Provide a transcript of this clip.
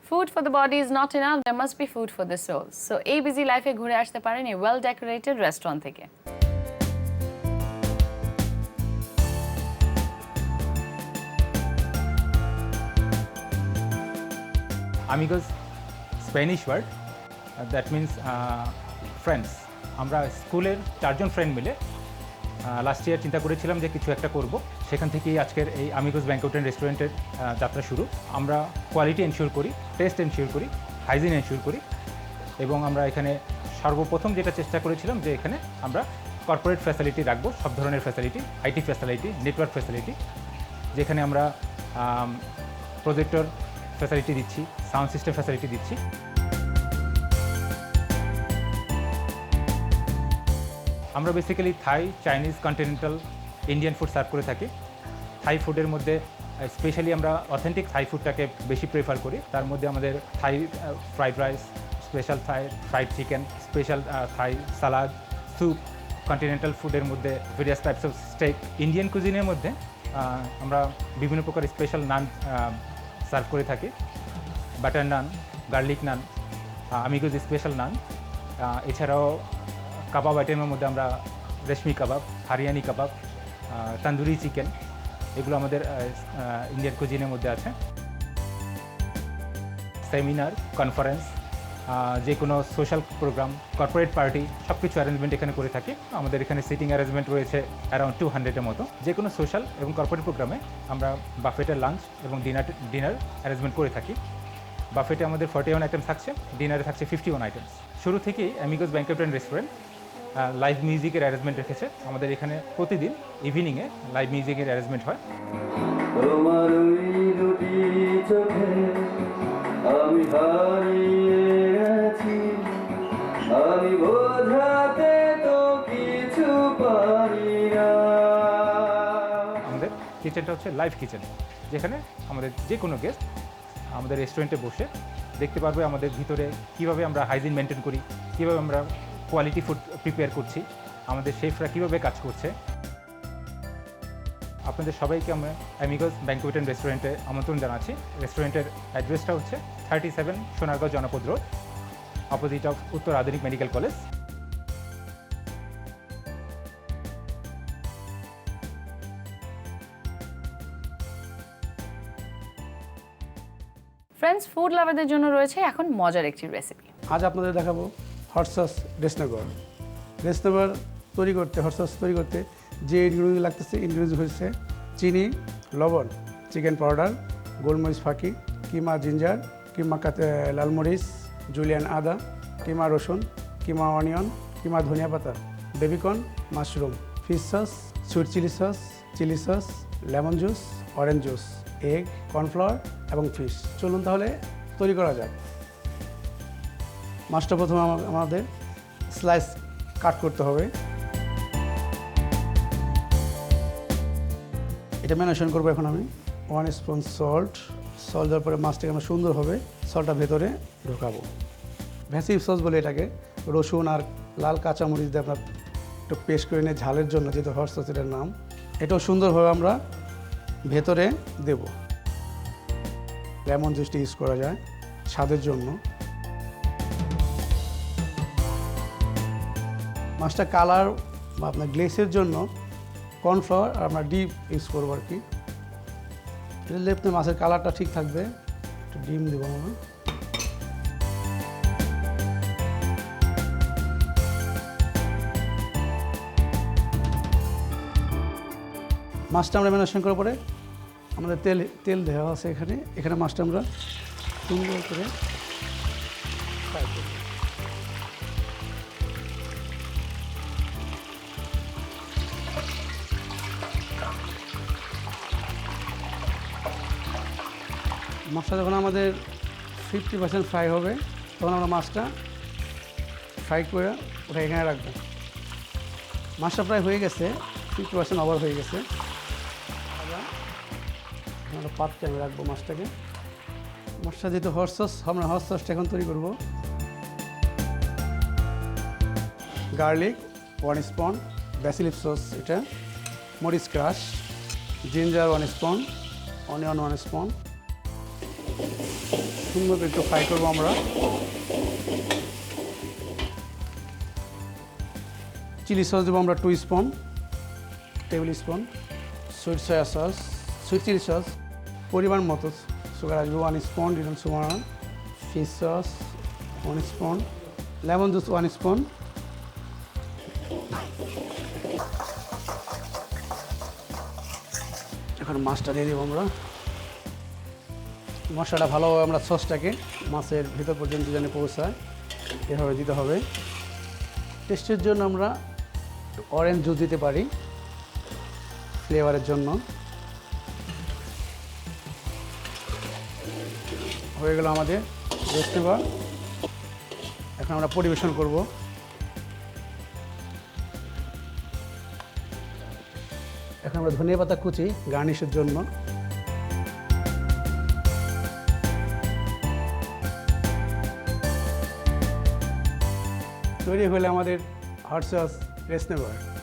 Food for the body is not enough, there must be food for the soul. So এই busy লাইফে ঘুরে আসতে পারেন এই ওয়েল ডেকোরেটেড রেস্টুরেন্ট থেকে। Amigos, Spanish word, that means friends. আমরা স্কুলের 4 জন ফ্রেন্ড মিলে লাস্ট ইয়ার চিন্তা করেছিলাম যে কিছু একটা করব। সেখান থেকেই আজকের এই আমিগোস ব্যাংকুয়েট অ্যান্ড রেস্টুরেন্টের যাত্রা শুরু। আমরা কোয়ালিটি এনশিওর করি, টেস্ট এনশিওর করি, হাইজিন এনশিওর করি এবং আমরা এখানে সর্বপ্রথম যেটা চেষ্টা করেছিলাম যে এখানে আমরা কর্পোরেট ফ্যাসিলিটি রাখবো, সব ধরনের facility, IT facility, network facility, যেখানে আমরা প্রজেক্টর ফ্যাসিলিটি দিচ্ছি, সাউন্ড সিস্টেম ফ্যাসিলিটি দিচ্ছি। আমরা basically Thai, Chinese, continental, Indian food serve করে থাকি। থাই ফুডের মধ্যে স্পেশালি আমরা অথেন্টিক থাই ফুডটাকে বেশি প্রেফার করি। তার মধ্যে আমাদের Thai fried rice, special Thai fried chicken, special Thai salad, soup, continental ফুডের মধ্যে various types of steak. Indian কুজিনের মধ্যে আমরা বিভিন্ন প্রকার স্পেশাল নান সার্ভ করে থাকি, butter naan, garlic naan, Amigos special naan. এছাড়াও কাবাব আইটেমের মধ্যে আমরা রেশমি কাবাব, হারিয়ানি কাবাব, তন্দুরি চিকেন, এগুলো আমাদের ইন্ডিয়ান কুজিনের মধ্যে আছে। সেমিনার, কনফারেন্স, যে কোনো সোশ্যাল প্রোগ্রাম, কর্পোরেট পার্টি, সব কিছু অ্যারেঞ্জমেন্ট এখানে করে থাকি। আমাদের এখানে সিটিং অ্যারেঞ্জমেন্ট রয়েছে অ্যারাউন্ড 200-এর মতো। যে কোনো সোশ্যাল এবং কর্পোরেট প্রোগ্রামে আমরা বাফেটের লাঞ্চ এবং ডিনার অ্যারেঞ্জমেন্ট করে থাকি। বাফেটে আমাদের 41 আইটেম থাকছে, ডিনারে থাকছে 51 আইটেমস। শুরু থেকেই আমিগোস ব্যাংকুয়েট অ্যান্ড রেস্টুরেন্ট লাইভ মিউজিকের অ্যারেঞ্জমেন্ট রেখেছে। আমাদের এখানে প্রতিদিন ইভিনিংয়ে লাইভ মিউজিকের অ্যারেঞ্জমেন্ট হয়। আমি হারিয়ে আছি, আমি বোঝাতে তো কিছু পারি না। আমাদের কিচেনটা হচ্ছে লাইভ কিচেন, যেখানে আমাদের যে কোনো গেস্ট আমাদের রেস্টুরেন্টে বসে দেখতে পারবে আমাদের ভিতরে কীভাবে আমরা হাইজিন মেনটেন করি, কীভাবে আমরা কোয়ালিটি ফুড প্রিপেয়ার করছি, আমাদের শেফরা কীভাবে কাজ করছে। আপনাদের সবাইকে আমরা আমিগোস ব্যাংকুয়েট অ্যান্ড রেস্টুরেন্টে আমন্ত্রণ জানাচ্ছি। রেস্টুরেন্টের অ্যাড্রেসটা হচ্ছে 37 সোনারগাঁও জনপদ রোড, অপোজিট অফ উত্তর আধুনিক মেডিকেল কলেজ। ফ্রেন্ডস, ফুড লাভারদের জন্য রয়েছে এখন মজার একটি রেসিপি। আজ আপনাদের দেখাবো হট সস রেসনাগর। রেসনাগর তৈরি করতে, হট সস তৈরি করতে যে ইনগ্রিডিয়েন্ট লাগতেছে, ইনগ্রিডিয়েন্ট হচ্ছে চিনি, লবণ, চিকেন পাউডার, গোলমরিচ ফাঁকি, কিমা জিঞ্জার, কিমা লালমরিচ, জুলিয়ান আদা, কিমা রসুন, কিমা অনিয়ন, কিমা ধনিয়া পাতা, baby corn, mushroom, fish sauce, sweet chilli sauce, lemon juice, orange juice, egg, cornflour এবং ফিশ। চলুন তাহলে তৈরি করা যাক। মাছটা প্রথমে আমাদের স্লাইস কাট করতে হবে। এটা ম্যারিনেশন করবো এখন আমি। 1 স্পুন সল্ট দেওয়ার পরে মাছটাকে আমরা সুন্দরভাবে সল্টটা ভেতরে ঢোকাবো। ভ্যাসিভ সস বলে এটাকে। রসুন আর লাল কাঁচামরিচ দিয়ে আপনার একটু পেস্ট করে নিয়ে ঝালের জন্য, যেহেতু হট সস এটার নাম, এটাও সুন্দরভাবে আমরা ভেতরে দেব। লেমন জুসটি ইউজ করা যায় স্বাদের জন্য। মাছটা কালার বা আপনার গ্লেসের জন্য কর্নফ্লাওয়ার আর আমরা ডিম ইউজ করবো আর কি। লেপতে মাছের কালারটা ঠিক থাকবে। একটু ডিম দেবো আমরা। মাছটা আমরা ম্যারিনেশন করার পরে আমাদের তেল দেওয়া আছে এখানে মাছটা আমরা সুন্দর করে ফ্রাই করব। মাছটা যখন আমাদের 50% ফ্রাই হবে, তখন আমরা মাছটা ফ্রাই করে ওটা এখানে রাখবো। মাছটা প্রায় হয়ে গেছে, 50% ওভার হয়ে গেছে। আমরা পাত্রে আমি রাখবো মাছটাকে। মাছটা যেহেতু হট সস, আমরা হট সসটা এখন তৈরি করবো। গার্লিক 1 স্পুন, ব্যাসিলিক সস এটা, মরিচ crush, ginger 1 spoon, onion 1 spoon, সুন্দর করে একটু ফ্রাই করবো আমরা। চিলি সস দেবো আমরা 2 spoon, tablespoon. Sweet soya sauce, sweet chilli sauce পরিমাণ মতো সুগার আসবে 1 স্পুন, দিলাম sugar. Fish sauce 1 spoon, lemon juice 1 spoon. এখন মাছটা দিয়ে দেবো আমরা। মশলাটা ভালোভাবে আমরা সসটাকে মাছের ভিতর পর্যন্ত যেন পৌঁছায় এভাবে দিতে হবে। টেস্টের জন্য আমরা অরেঞ্জ জুস দিতে পারি ফ্লেভারের জন্য। হয়ে গেল আমাদের রেস্টুরেন্ট। এখন আমরা পরিবেশন করব। এখন আমরা ধনিয়া পাতা কুচি গার্নিশের জন্য। তৈরি হলে আমাদের হট সস রেস্টুরেন্ট।